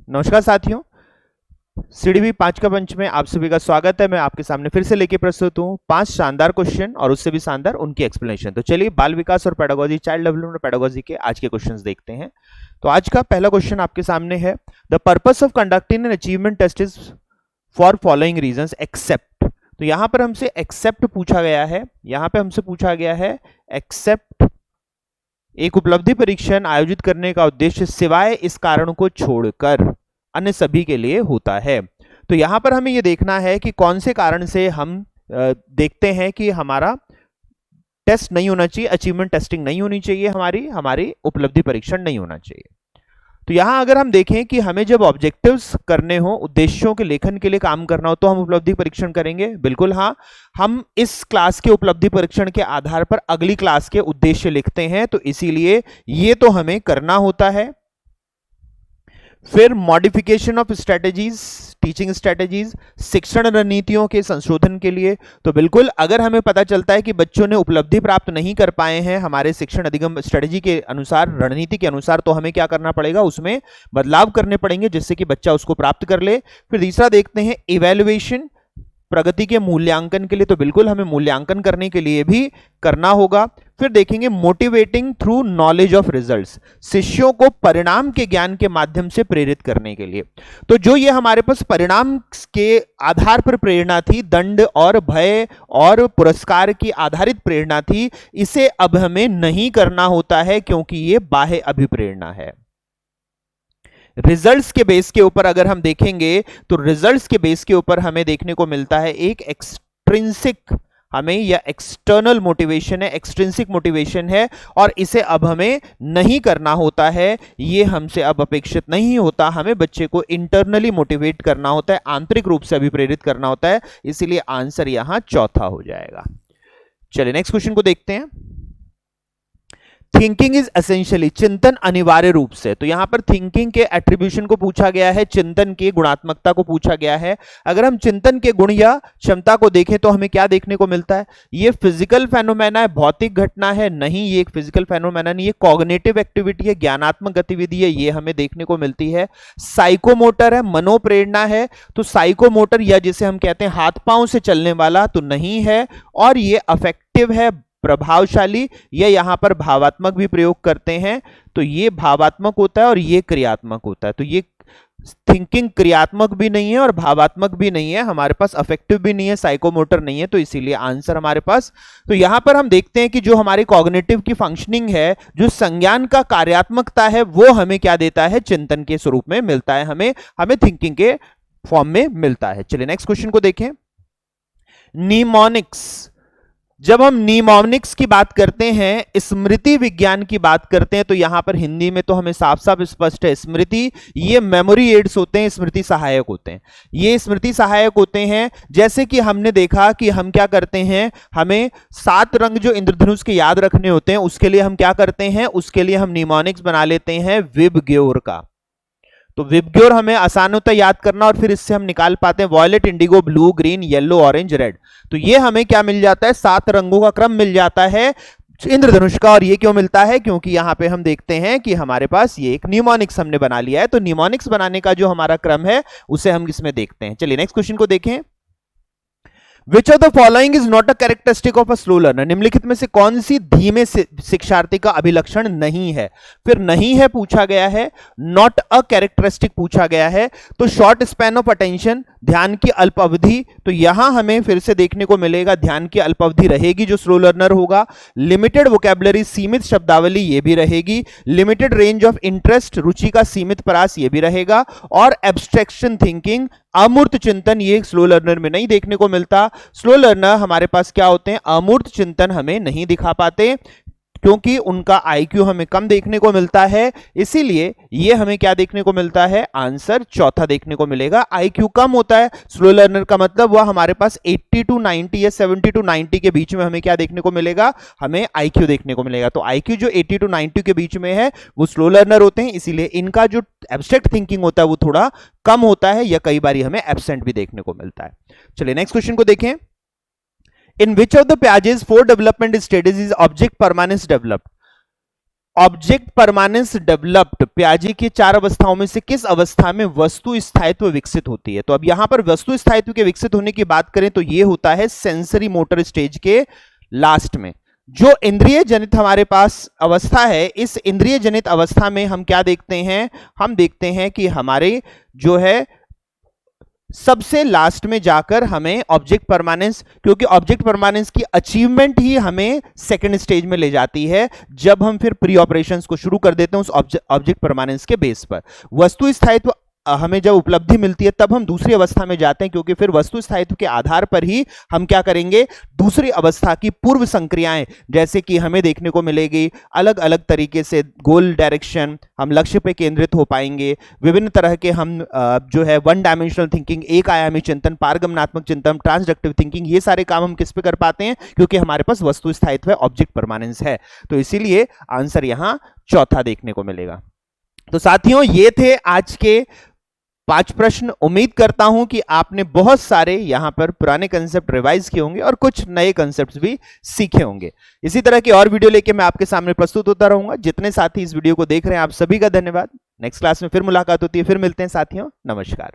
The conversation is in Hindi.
नमस्कार साथियों, सीडीवी 5 का पंच में आप सभी का स्वागत है। मैं आपके सामने फिर से लेके प्रस्तुत हूँ 5 शानदार क्वेश्चन और उससे भी शानदार उनकी एक्सप्लेनेशन। तो चलिए बाल विकास और पेडागोजी, चाइल्ड डेवलपमेंट पेडागोजी के आज के क्वेश्चंस देखते हैं। तो आज का पहला क्वेश्चन आपके सामने है, the purpose of conducting an achievement test is for following reasons except. तो यहां पर हमसे एक्सेप्ट पूछा गया है, यहां पे हमसे पूछा गया है एक्सेप्ट एक उपलब्धि परीक्षण आयोजित करने का उद्देश्य सिवाय इस कारण को छोड़कर अन्य सभी के लिए होता है। तो यहां पर हमें यह देखना है कि कौन से कारण से हम देखते हैं कि हमारा टेस्ट नहीं होना चाहिए, अचीवमेंट टेस्टिंग नहीं होनी चाहिए, हमारी उपलब्धि परीक्षण नहीं होना चाहिए। तो यहां अगर हम देखें कि हमें जब ऑब्जेक्टिव्स करने हो, उद्देश्यों के लेखन के लिए काम करना हो, तो हम उपलब्धि परीक्षण करेंगे। बिल्कुल हाँ, हम इस क्लास के उपलब्धि परीक्षण के आधार पर अगली क्लास के उद्देश्य लिखते हैं, तो इसीलिए ये तो हमें करना होता है। फिर modification of strategies, teaching strategies, शिक्षण रणनीतियों के संशोधन के लिए। तो बिल्कुल अगर हमें पता चलता है कि बच्चों ने उपलब्धि प्राप्त नहीं कर पाए हैं हमारे शिक्षण अधिगम स्ट्रेटेजी के अनुसार, रणनीति के अनुसार, तो हमें क्या करना पड़ेगा, उसमें बदलाव करने पड़ेंगे जिससे कि बच्चा उसको प्राप्त कर ले। फिर तीसरा देखते हैं इवैल्यूएशन, प्रगति के मूल्यांकन के लिए। तो बिल्कुल हमें मूल्यांकन करने के लिए भी करना होगा। फिर देखेंगे motivating through knowledge of results, शिष्यों को परिणाम के ज्ञान के माध्यम से प्रेरित करने के लिए। तो जो ये हमारे पास परिणाम के आधार पर प्रेरणा थी, दंड और भय और पुरस्कार की आधारित प्रेरणा थी, इसे अब हमें नहीं करना होता है क्योंकि ये बाह्य अभिप्रेरणा है। रिजल्ट्स के बेस के ऊपर अगर हम देखेंगे तो रिजल्ट्स के बेस के ऊपर हमें देखने को मिलता है एक एक्सट्रिंसिक, हमें या एक्सटर्नल मोटिवेशन है, एक्सट्रिंसिक मोटिवेशन है, और इसे अब हमें नहीं करना होता है, ये हमसे अब अपेक्षित नहीं होता। हमें बच्चे को इंटरनली मोटिवेट करना होता है, आंतरिक रूप से अभिप्रेरित करना होता है, इसीलिए आंसर यहां चौथा हो जाएगा। चलिए नेक्स्ट क्वेश्चन को देखते हैं। थिंकिंग इज एसेंशियली, चिंतन अनिवार्य रूप से। तो यहां पर थिंकिंग के एट्रीब्यूशन को पूछा गया है, चिंतन की गुणात्मकता को पूछा गया है। अगर हम चिंतन के गुण या क्षमता को देखें तो हमें क्या देखने को मिलता है, ये फिजिकल फेनोमेना है, भौतिक घटना है? नहीं, ये एक फिजिकल फेनोमेना नहीं, ये कॉग्निटिव एक्टिविटी है, ज्ञानात्मक गतिविधि है, ये हमें देखने को मिलती है। साइकोमोटर है, मनोप्रेरणा है। तो साइकोमोटर या जिसे हम कहते हैं हाथ पांव से चलने वाला तो नहीं है, और ये अफेक्टिव है, प्रभावशाली, या यहां पर भावात्मक भी प्रयोग करते हैं, तो ये भावात्मक होता है और ये क्रियात्मक होता है। तो ये थिंकिंग क्रियात्मक भी नहीं है और भावात्मक भी नहीं है, हमारे पास अफेक्टिव भी नहीं है, साइकोमोटर नहीं है, तो इसीलिए आंसर हमारे पास। तो यहां पर हम देखते हैं कि जो हमारी कॉग्निटिव की फंक्शनिंग है, जो संज्ञान का कार्यात्मकता है, वो हमें क्या देता है, चिंतन के स्वरूप में मिलता है, हमें थिंकिंग के फॉर्म में मिलता है। चलिए नेक्स्ट क्वेश्चन को देखें। निमोनिक्स, जब हम निमोनिक्स की बात करते हैं, स्मृति विज्ञान की बात करते हैं, तो यहां पर हिंदी में तो हमें साफ साफ स्पष्ट है, स्मृति, ये मेमोरी एड्स होते हैं, स्मृति सहायक होते हैं। ये स्मृति सहायक होते हैं, जैसे कि हमने देखा कि हम क्या करते हैं, हमें 7 रंग जो इंद्रधनुष के याद रखने होते हैं, उसके लिए हम क्या करते हैं, उसके लिए हम निमोनिक्स बना लेते हैं विबग्योर का। तो विबग्योर हमें आसान होता है याद करना, और फिर इससे हम निकाल पाते हैं violet, indigo, blue, green, yellow, orange, red. तो ये हमें क्या मिल जाता है, 7 रंगों का क्रम मिल जाता है इंद्रधनुष का। और ये क्यों मिलता है, क्योंकि यहां पे हम देखते हैं कि हमारे पास ये एक निमोनिक्स हमने बना लिया है। तो निमोनिक्स बनाने का जो हमारा क्रम है उसे हम इसमें देखते हैं। चलिए नेक्स्ट क्वेश्चन को देखें। Which of the following is not a characteristic of a slow learner? निम्नलिखित में से कौन सी धीमे शिक्षार्थी का अभिलक्षण नहीं है? फिर नहीं है पूछा गया है, नॉट अ कैरेक्टरिस्टिक पूछा गया है। तो शॉर्ट स्पैन ऑफ अटेंशन, ध्यान की अल्प अवधि, तो यहां हमें फिर से देखने को मिलेगा ध्यान की अल्प अवधि रहेगी जो स्लो लर्नर होगा। लिमिटेड वोकैबुलरी, सीमित शब्दावली, ये भी रहेगी। लिमिटेड रेंज ऑफ इंटरेस्ट, रुचि का सीमित परास, ये भी रहेगा। और एब्स्ट्रैक्शन थिंकिंग, अमूर्त चिंतन, ये स्लो लर्नर में नहीं देखने को मिलता। स्लो लर्नर हमारे पास क्या होते हैं, अमूर्त चिंतन हमें नहीं दिखा पाते क्योंकि उनका आईक्यू हमें कम देखने को मिलता है, इसीलिए ये हमें क्या देखने को मिलता है, आंसर चौथा देखने को मिलेगा। आईक्यू कम होता है स्लो लर्नर का मतलब वह हमारे पास 80 टू 90 या 70 टू 90 के बीच में हमें क्या देखने को मिलेगा, हमें आईक्यू देखने को मिलेगा। तो आईक्यू जो 80 टू 90 के बीच में है वो स्लो लर्नर होते हैं, इसीलिए इनका जो एब्स्ट्रैक्ट थिंकिंग होता है वो थोड़ा कम होता है, या कई बार हमें एब्सेंट भी देखने को मिलता है। चलिए नेक्स्ट क्वेश्चन को देखें। In which of the Piaget's 4 development stages is object permanence developed? Object permanence developed, पियाजे की 4 अवस्थाओं में से किस अवस्था में वस्तु स्थायित्व विकसित होती है? तो अब यहां पर वस्तु स्थायित्व के विकसित होने की बात करें तो यह होता है सेंसरी मोटर स्टेज के लास्ट में। जो इंद्रिय जनित हमारे पास अवस्था है, इस इंद्रिय जनित अवस्था में हम क्या देखते हैं? हम देखते हैं कि हमारे जो है सबसे लास्ट में जाकर हमें ऑब्जेक्ट परमानेंस, क्योंकि ऑब्जेक्ट परमानेंस की अचीवमेंट ही हमें सेकंड स्टेज में ले जाती है, जब हम फिर प्री ऑपरेशंस को शुरू कर देते हैं उस ऑब्जेक्ट परमानेंस के बेस पर। वस्तु स्थायित्व हमें जब उपलब्धि मिलती है तब हम दूसरी अवस्था में जाते हैं, क्योंकि फिर वस्तु स्थायित्व के आधार पर ही हम क्या करेंगे? दूसरी अवस्था की पूर्व संक्रियाएं, जैसे कि हमें देखने को मिलेगी अलग अलग तरीके से गोल डायरेक्शन, हम लक्ष्य पे केंद्रित हो पाएंगे, विभिन्न तरह के हम जो है वन डायमेंशनल थिंकिंग, एक आयामी चिंतन, पारगमनात्मक चिंतन, ट्रांसडक्टिव थिंकिंग, ये सारे काम हम किस पे कर पाते हैं? क्योंकि हमारे पास वस्तु स्थायित्व है, ऑब्जेक्ट परमानेंस है। तो इसीलिए आंसर यहां चौथा देखने को मिलेगा। तो साथियों, ये थे आज के 5 प्रश्न। उम्मीद करता हूं कि आपने बहुत सारे यहां पर पुराने कंसेप्ट रिवाइज किए होंगे और कुछ नए कंसेप्ट्स भी सीखे होंगे। इसी तरह की और वीडियो लेके मैं आपके सामने प्रस्तुत होता रहूंगा। जितने साथी इस वीडियो को देख रहे हैं, आप सभी का धन्यवाद। नेक्स्ट क्लास में फिर मुलाकात होती है, फिर मिलते हैं साथियों। नमस्कार।